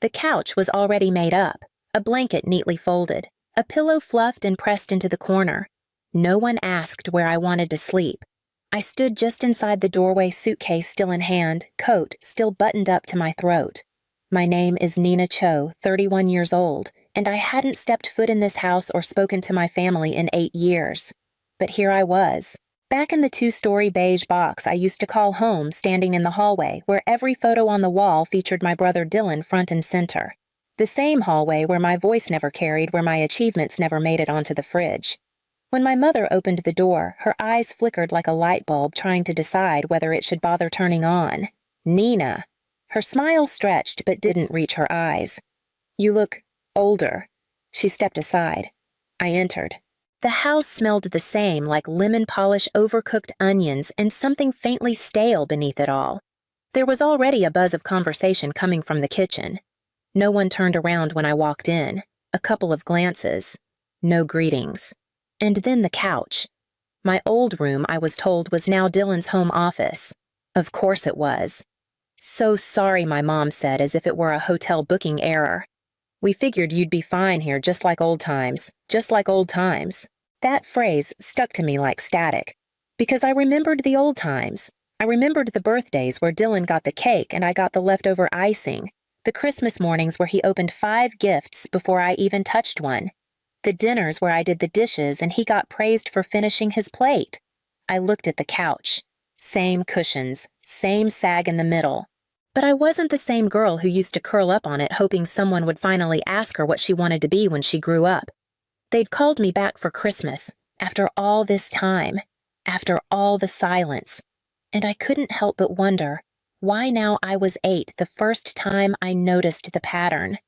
The couch was already made up, a blanket neatly folded, a pillow fluffed and pressed into the corner. No one asked where I wanted to sleep. I stood just inside the doorway, suitcase still in hand, coat still buttoned up to my throat. My name is Nina Cho, 31 years old, and I hadn't stepped foot in this house or spoken to my family in 8 years. But here I was, back in the 2-story beige box I used to call home, standing in the hallway where every photo on the wall featured my brother Dylan front and center. The same hallway where my voice never carried, where my achievements never made it onto the fridge. When my mother opened the door, her eyes flickered like a light bulb, trying to decide whether it should bother turning on. Nina. Her smile stretched but didn't reach her eyes. "You look older." She stepped aside. I entered. The house smelled the same, like lemon polish, overcooked onions, and something faintly stale beneath it all. There was already a buzz of conversation coming from the kitchen. No one turned around when I walked in. A couple of glances. No greetings. And then the couch. My old room, I was told, was now Dylan's home office. Of course it was. "So sorry," my mom said, as if it were a hotel booking error. "We figured you'd be fine here, just like old times. Just like old times." That phrase stuck to me like static, because I remembered the old times. I remembered the birthdays where Dylan got the cake and I got the leftover icing, the Christmas mornings where he opened 5 gifts before I even touched one, the dinners where I did the dishes and he got praised for finishing his plate. I looked at the couch. Same cushions, same sag in the middle. But I wasn't the same girl who used to curl up on it hoping someone would finally ask her what she wanted to be when she grew up. They'd called me back for Christmas, after all this time, after all the silence, and I couldn't help but wonder why now I was 8 the first time I noticed the pattern.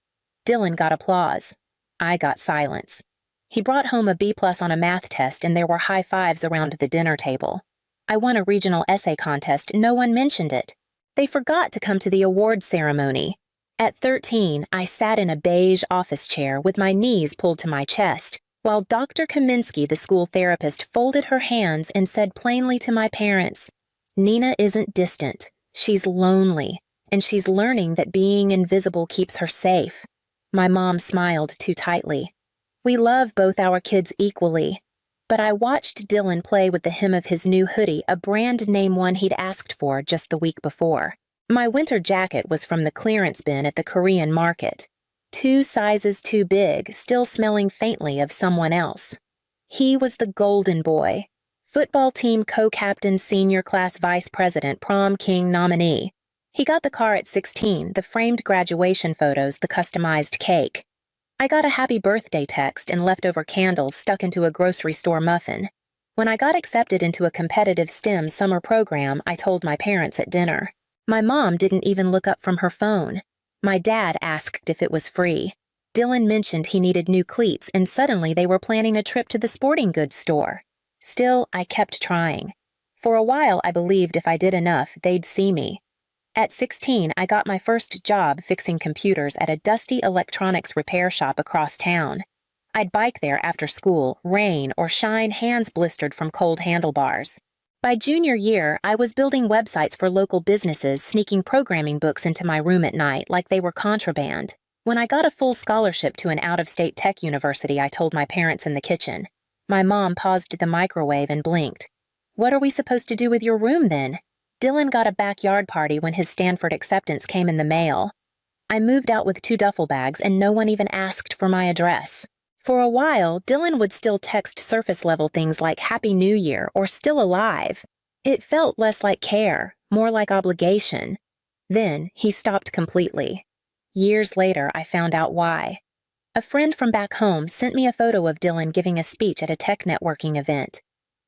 Dylan got applause. I got silence. He brought home a B+ on a math test and there were high fives around the dinner table. I won a regional essay contest. No one mentioned it. They forgot to come to the awards ceremony. At 13, I sat in a beige office chair with my knees pulled to my chest, while Dr. Kaminsky, the school therapist, folded her hands and said plainly to my parents, "Nina isn't distant. She's lonely, and she's learning that being invisible keeps her safe." My mom smiled too tightly. "We love both our kids equally." But I watched Dylan play with the hem of his new hoodie, a brand name one he'd asked for just the week before. My winter jacket was from the clearance bin at the Korean market. 2 sizes too big, still smelling faintly of someone else. He was the golden boy. Football team co-captain, senior class vice president, prom king nominee. He got the car at 16, the framed graduation photos, the customized cake. I got a happy birthday text and leftover candles stuck into a grocery store muffin. When I got accepted into a competitive STEM summer program, I told my parents at dinner. My mom didn't even look up from her phone. My dad asked if it was free. Dylan mentioned he needed new cleats, and suddenly they were planning a trip to the sporting goods store. Still, I kept trying. For a while, I believed if I did enough, they'd see me. At 16, I got my first job fixing computers at a dusty electronics repair shop across town. I'd bike there after school, rain or shine, hands blistered from cold handlebars. By junior year, I was building websites for local businesses, sneaking programming books into my room at night like they were contraband. When I got a full scholarship to an out-of-state tech university, I told my parents in the kitchen. My mom paused the microwave and blinked. "What are we supposed to do with your room then?" Dylan got a backyard party when his Stanford acceptance came in the mail. I moved out with 2 duffel bags and no one even asked for my address. For a while, Dylan would still text surface-level things like Happy New Year or Still Alive. It felt less like care, more like obligation. Then he stopped completely. Years later, I found out why. A friend from back home sent me a photo of Dylan giving a speech at a tech networking event.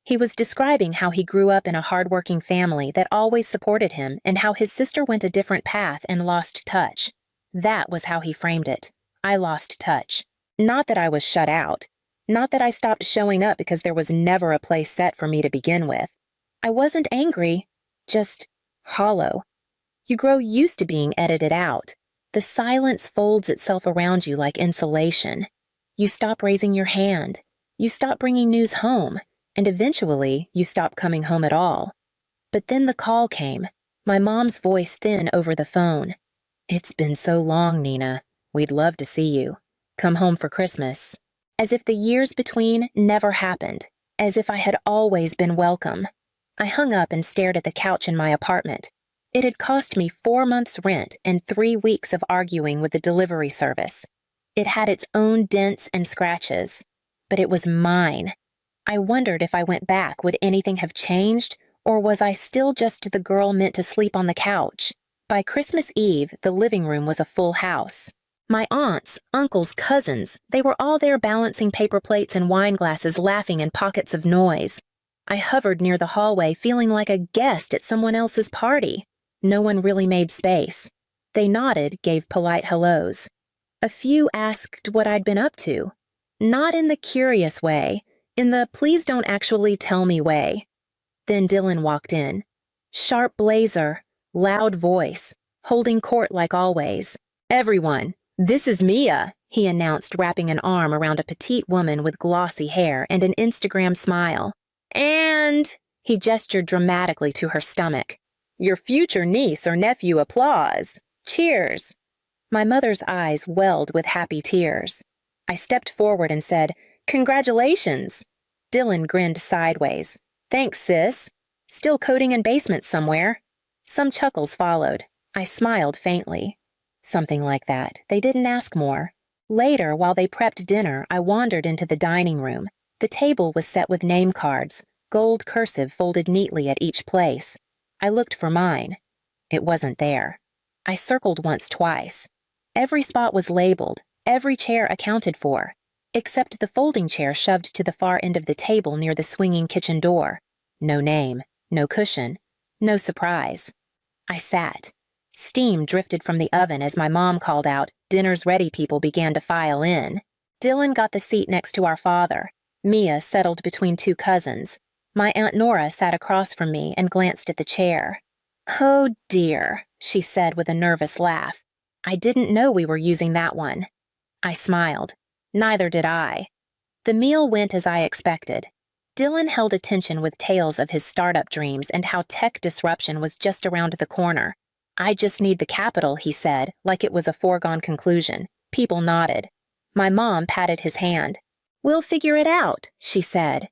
He was describing how he grew up in a hardworking family that always supported him and how his sister went a different path and lost touch. That was how he framed it. I lost touch. Not that I was shut out. Not that I stopped showing up because there was never a place set for me to begin with. I wasn't angry, just hollow. You grow used to being edited out. The silence folds itself around you like insulation. You stop raising your hand. You stop bringing news home. And eventually, you stop coming home at all. But then the call came, my mom's voice thin over the phone. "It's been so long, Nina. We'd love to see you. Come home for Christmas." As if the years between never happened. As if I had always been welcome. I hung up and stared at the couch in my apartment. It had cost me 4 months' rent and 3 weeks of arguing with the delivery service. It had its own dents and scratches, but it was mine. I wondered if I went back, would anything have changed, or was I still just the girl meant to sleep on the couch? By Christmas Eve, the living room was a full house. My aunts, uncles, cousins, they were all there balancing paper plates and wine glasses, laughing in pockets of noise. I hovered near the hallway, feeling like a guest at someone else's party. No one really made space. They nodded, gave polite hellos. A few asked what I'd been up to. Not in the curious way, in the please don't actually tell me way. Then Dylan walked in. Sharp blazer, loud voice, holding court like always. "Everyone, this is Mia," he announced, wrapping an arm around a petite woman with glossy hair and an Instagram smile. "And," he gestured dramatically to her stomach, "your future niece or nephew applause. Cheers." My mother's eyes welled with happy tears. I stepped forward and said, "Congratulations." Dylan grinned sideways. "Thanks, sis. Still coding in basements somewhere." Some chuckles followed. I smiled faintly. Something like that. They didn't ask more. Later, while they prepped dinner, I wandered into the dining room. The table was set with name cards, gold cursive folded neatly at each place. I looked for mine. It wasn't there. I circled once, twice. Every spot was labeled, every chair accounted for, except the folding chair shoved to the far end of the table near the swinging kitchen door. No name, no cushion, no surprise. I sat. Steam drifted from the oven as my mom called out, "Dinner's ready," people began to file in. Dylan got the seat next to our father. Mia settled between 2 cousins. My Aunt Nora sat across from me and glanced at the chair. "Oh dear," she said with a nervous laugh. "I didn't know we were using that one." I smiled. Neither did I. The meal went as I expected. Dylan held attention with tales of his startup dreams and how tech disruption was just around the corner. "I just need the capital," he said, like it was a foregone conclusion. People nodded. My mom patted his hand. "We'll figure it out," she said.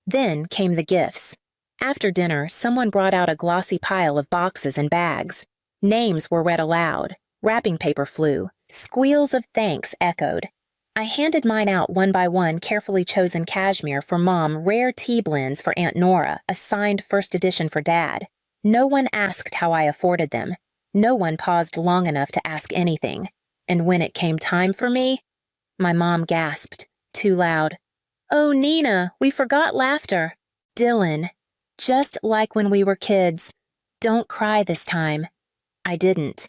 Then came the gifts. After dinner, someone brought out a glossy pile of boxes and bags. Names were read aloud. Wrapping paper flew. Squeals of thanks echoed. I handed mine out one by one, carefully chosen cashmere for Mom, rare tea blends for Aunt Nora, a signed first edition for Dad. No one asked how I afforded them. No one paused long enough to ask anything. And when it came time for me, my mom gasped, too loud. "Oh, Nina, we forgot laughter." "Dylan, just like when we were kids. Don't cry this time." I didn't.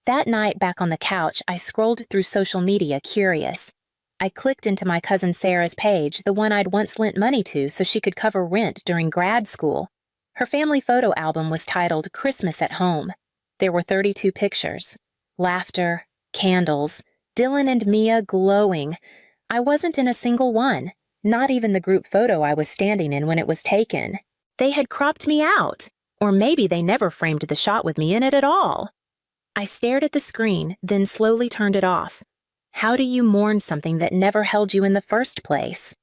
That night, back on the couch, I scrolled through social media, curious. I clicked into my cousin Sarah's page, the one I'd once lent money to so she could cover rent during grad school. Her family photo album was titled Christmas at Home. There were 32 pictures. Laughter, candles, Dylan and Mia glowing. I wasn't in a single one, not even the group photo I was standing in when it was taken. They had cropped me out, or maybe they never framed the shot with me in it at all. I stared at the screen, then slowly turned it off. How do you mourn something that never held you in the first place?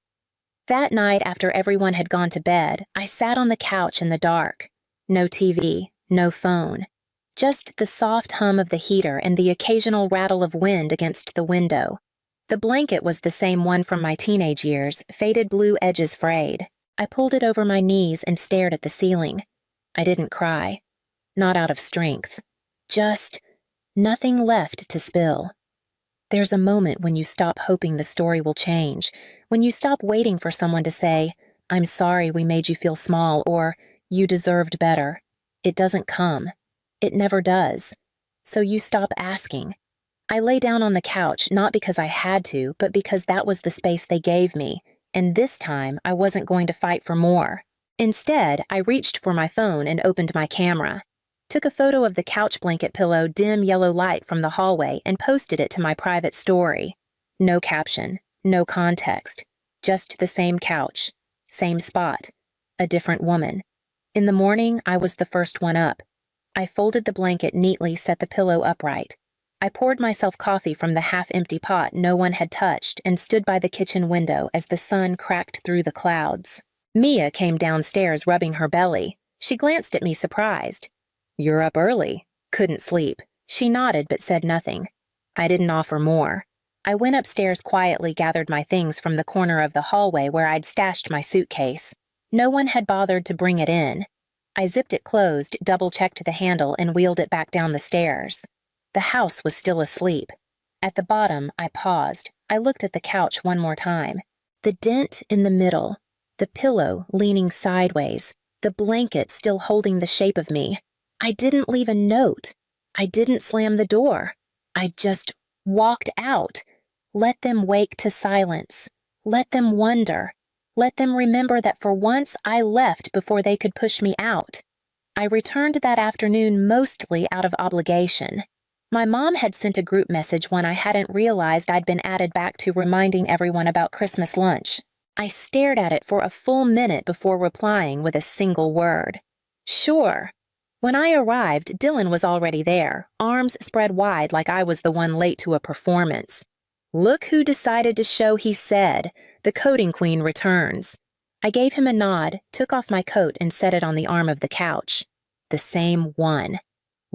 That night, after everyone had gone to bed, I sat on the couch in the dark. No TV, no phone. Just the soft hum of the heater and the occasional rattle of wind against the window. The blanket was the same one from my teenage years, faded blue edges frayed. I pulled it over my knees and stared at the ceiling. I didn't cry. Not out of strength. Just nothing left to spill. There's a moment when you stop hoping the story will change, when you stop waiting for someone to say, "I'm sorry we made you feel small," or "You deserved better." It doesn't come. It never does. So you stop asking. I lay down on the couch, not because I had to, but because that was the space they gave me, and this time I wasn't going to fight for more. Instead, I reached for my phone and opened my camera. Took a photo of the couch blanket pillow, dim yellow light from the hallway, and posted it to my private story. No caption, no context, just the same couch, same spot, a different woman. In the morning, I was the first one up. I folded the blanket neatly, set the pillow upright. I poured myself coffee from the half-empty pot no one had touched and stood by the kitchen window as the sun cracked through the clouds. Mia came downstairs rubbing her belly. She glanced at me surprised. "You're up early." "Couldn't sleep." She nodded but said nothing. I didn't offer more. I went upstairs quietly, gathered my things from the corner of the hallway where I'd stashed my suitcase. No one had bothered to bring it in. I zipped it closed, double-checked the handle, and wheeled it back down the stairs. The house was still asleep. At the bottom, I paused. I looked at the couch one more time. The dent in the middle, the pillow leaning sideways, the blanket still holding the shape of me. I didn't leave a note. I didn't slam the door. I just walked out. Let them wake to silence. Let them wonder. Let them remember that for once I left before they could push me out. I returned that afternoon mostly out of obligation. My mom had sent a group message when I hadn't realized I'd been added back to reminding everyone about Christmas lunch. I stared at it for a full minute before replying with a single word. "Sure." When I arrived, Dylan was already there, arms spread wide like I was the one late to a performance. "Look who decided to show," he said. "The coding queen returns." I gave him a nod, took off my coat, and set it on the arm of the couch. The same one.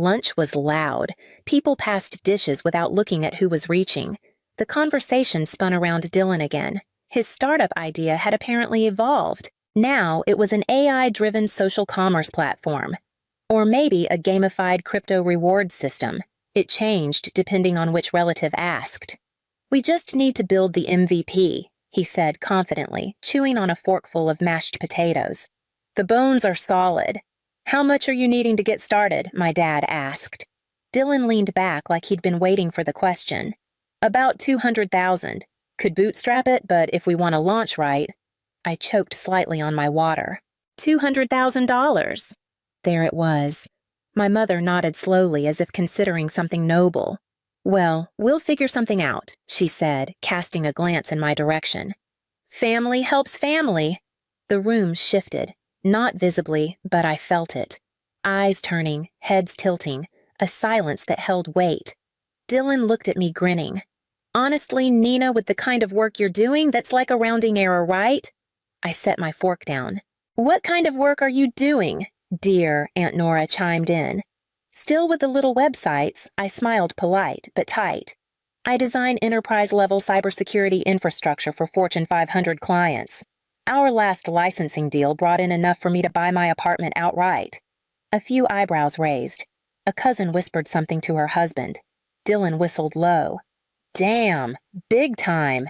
Lunch was loud. People passed dishes without looking at who was reaching. The conversation spun around Dylan again. His startup idea had apparently evolved. Now it was an AI-driven social commerce platform. Or maybe a gamified crypto reward system. It changed depending on which relative asked. "We just need to build the MVP," he said confidently, chewing on a forkful of mashed potatoes. "The bones are solid." "How much are you needing to get started?" my dad asked. Dylan leaned back like he'd been waiting for the question. "About 200,000. Could bootstrap it, but if we want to launch right..." I choked slightly on my water. $200,000. There it was. My mother nodded slowly as if considering something noble. "Well, we'll figure something out," she said, casting a glance in my direction. "Family helps family." The room shifted. Not visibly, but I felt it. Eyes turning, heads tilting, a silence that held weight. Dylan looked at me grinning. "Honestly, Nina, with the kind of work you're doing, that's like a rounding error, right?" I set my fork down. "What kind of work are you doing?" "Dear," Aunt Nora chimed in. Still with the little websites, I smiled polite but tight. "I design enterprise-level cybersecurity infrastructure for Fortune 500 clients. Our last licensing deal brought in enough for me to buy my apartment outright." A few eyebrows raised. A cousin whispered something to her husband. Dylan whistled low. "Damn, big time."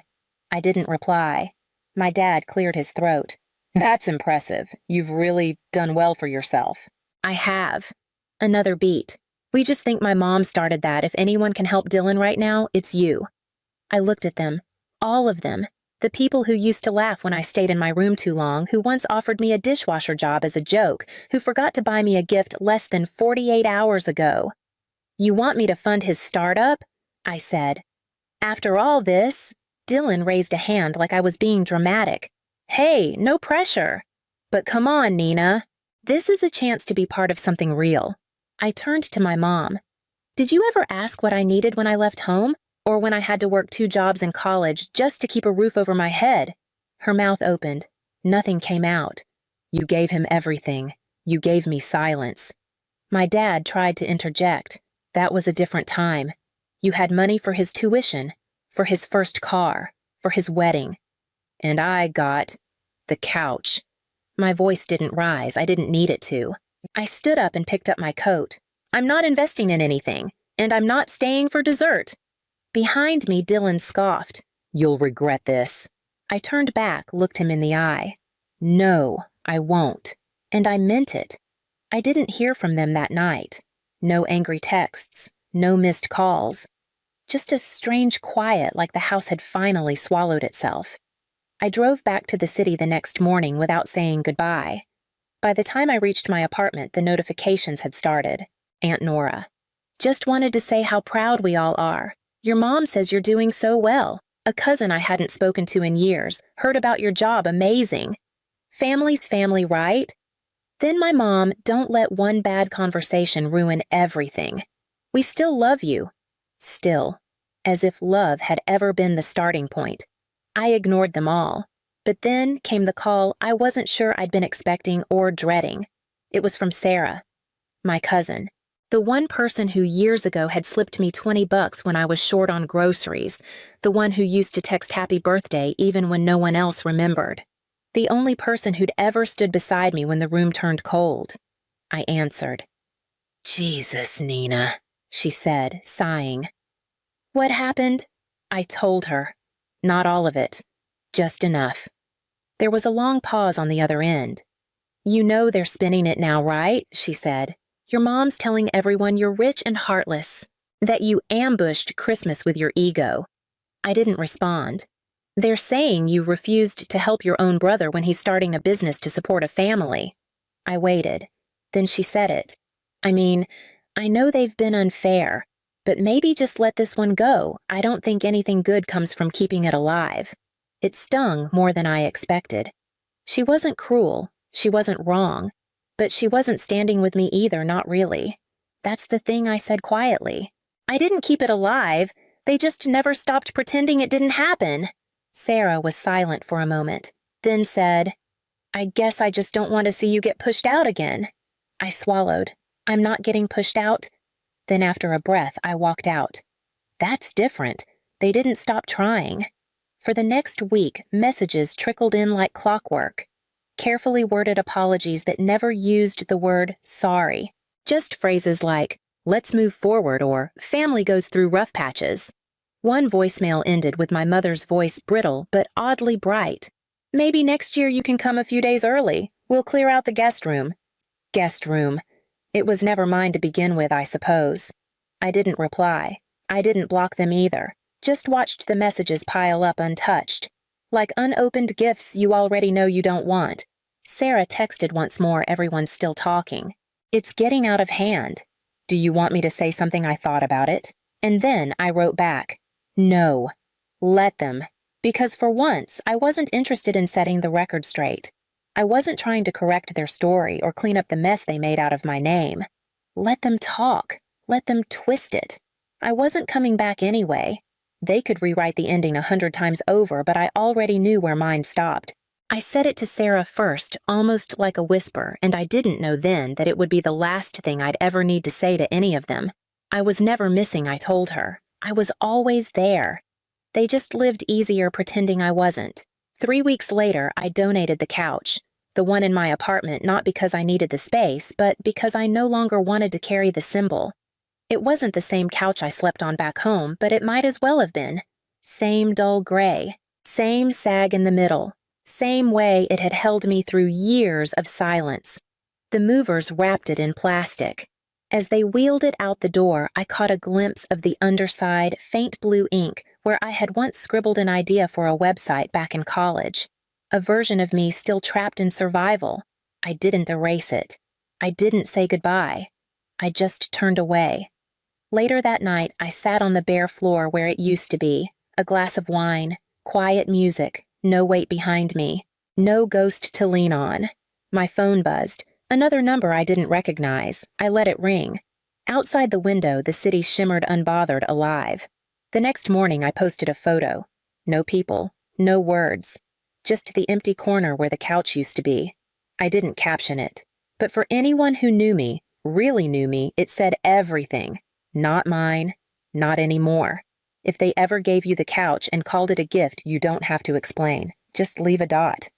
I didn't reply. My dad cleared his throat. "That's impressive. You've really done well for yourself." "I have." Another beat. "We just think my mom started that. If anyone can help Dylan right now, it's you." I looked at them. All of them. The people who used to laugh when I stayed in my room too long, who once offered me a dishwasher job as a joke, who forgot to buy me a gift less than 48 hours ago. "You want me to fund his startup?" I said. "After all this..." Dylan raised a hand like I was being dramatic. "Hey, no pressure." "But come on, Nina. This is a chance to be part of something real." I turned to my mom. "Did you ever ask what I needed when I left home? Or when I had to work 2 jobs in college just to keep a roof over my head?" Her mouth opened. Nothing came out. "You gave him everything. You gave me silence." My dad tried to interject. "That was a different time. You had money for his tuition, for his first car, for his wedding. And I got the couch." My voice didn't rise. I didn't need it to. I stood up and picked up my coat. "I'm not investing in anything, and I'm not staying for dessert." Behind me, Dylan scoffed. "You'll regret this." I turned back, looked him in the eye. "No, I won't." And I meant it. I didn't hear from them that night. No angry texts, no missed calls. Just a strange quiet like the house had finally swallowed itself. I drove back to the city the next morning without saying goodbye. By the time I reached my apartment, the notifications had started. Aunt Nora. "Just wanted to say how proud we all are. Your mom says you're doing so well. A cousin I hadn't spoken to in years. Heard about your job, amazing. Family's family, right?" Then my mom, "Don't let one bad conversation ruin everything. We still love you. Still, as if love had ever been the starting point. I ignored them all. But then came the call I wasn't sure I'd been expecting or dreading. It was from Sarah, my cousin. The one person who years ago had slipped me $20 when I was short on groceries. The one who used to text happy birthday even when no one else remembered. The only person who'd ever stood beside me when the room turned cold. I answered. "Jesus, Nina," she said, sighing. "What happened?" I told her. Not all of it. Just enough. There was a long pause on the other end. "You know they're spinning it now, right?" she said. "Your mom's telling everyone you're rich and heartless. That you ambushed Christmas with your ego." I didn't respond. "They're saying you refused to help your own brother when he's starting a business to support a family." I waited. Then she said it. "I mean, I know they've been unfair, but maybe just let this one go. I don't think anything good comes from keeping it alive." It stung more than I expected. She wasn't cruel. She wasn't wrong. But she wasn't standing with me either, not really. That's the thing I said quietly. "I didn't keep it alive. They just never stopped pretending it didn't happen." Sarah was silent for a moment, then said, "I guess I just don't want to see you get pushed out again." I swallowed. "I'm not getting pushed out." Then after a breath, I walked out. That's different. They didn't stop trying. For the next week, messages trickled in like clockwork. Carefully worded apologies that never used the word sorry. Just phrases like, "let's move forward," or "family goes through rough patches." One voicemail ended with my mother's voice brittle but oddly bright. "Maybe next year you can come a few days early. We'll clear out the guest room." Guest room. It was never mine to begin with, I suppose. I didn't reply. I didn't block them either. Just watched the messages pile up untouched. Like unopened gifts you already know you don't want. Sarah texted once more, everyone's still talking. "It's getting out of hand. Do you want me to say something I thought about it?" And then I wrote back, "No. Let them." Because for once, I wasn't interested in setting the record straight. I wasn't trying to correct their story or clean up the mess they made out of my name. Let them talk. Let them twist it. I wasn't coming back anyway. They could rewrite the ending 100 times over, but I already knew where mine stopped. I said it to Sarah first, almost like a whisper, and I didn't know then that it would be the last thing I'd ever need to say to any of them. I was never missing, I told her. I was always there. They just lived easier pretending I wasn't. 3 weeks later, I donated the couch. The one in my apartment, not because I needed the space, but because I no longer wanted to carry the symbol. It wasn't the same couch I slept on back home, but it might as well have been. Same dull gray. Same sag in the middle. Same way it had held me through years of silence. The movers wrapped it in plastic. As they wheeled it out the door, I caught a glimpse of the underside, faint blue ink, where I had once scribbled an idea for a website back in college. A version of me still trapped in survival. I didn't erase it. I didn't say goodbye. I just turned away. Later that night, I sat on the bare floor where it used to be, a glass of wine, quiet music, no weight behind me, no ghost to lean on. My phone buzzed, another number I didn't recognize. I let it ring. Outside the window, the city shimmered unbothered, alive. The next morning, I posted a photo. No people, no words. Just the empty corner where the couch used to be. I didn't caption it. But for anyone who knew me, really knew me, it said everything. Not mine, not anymore. If they ever gave you the couch and called it a gift, you don't have to explain. Just leave a dot.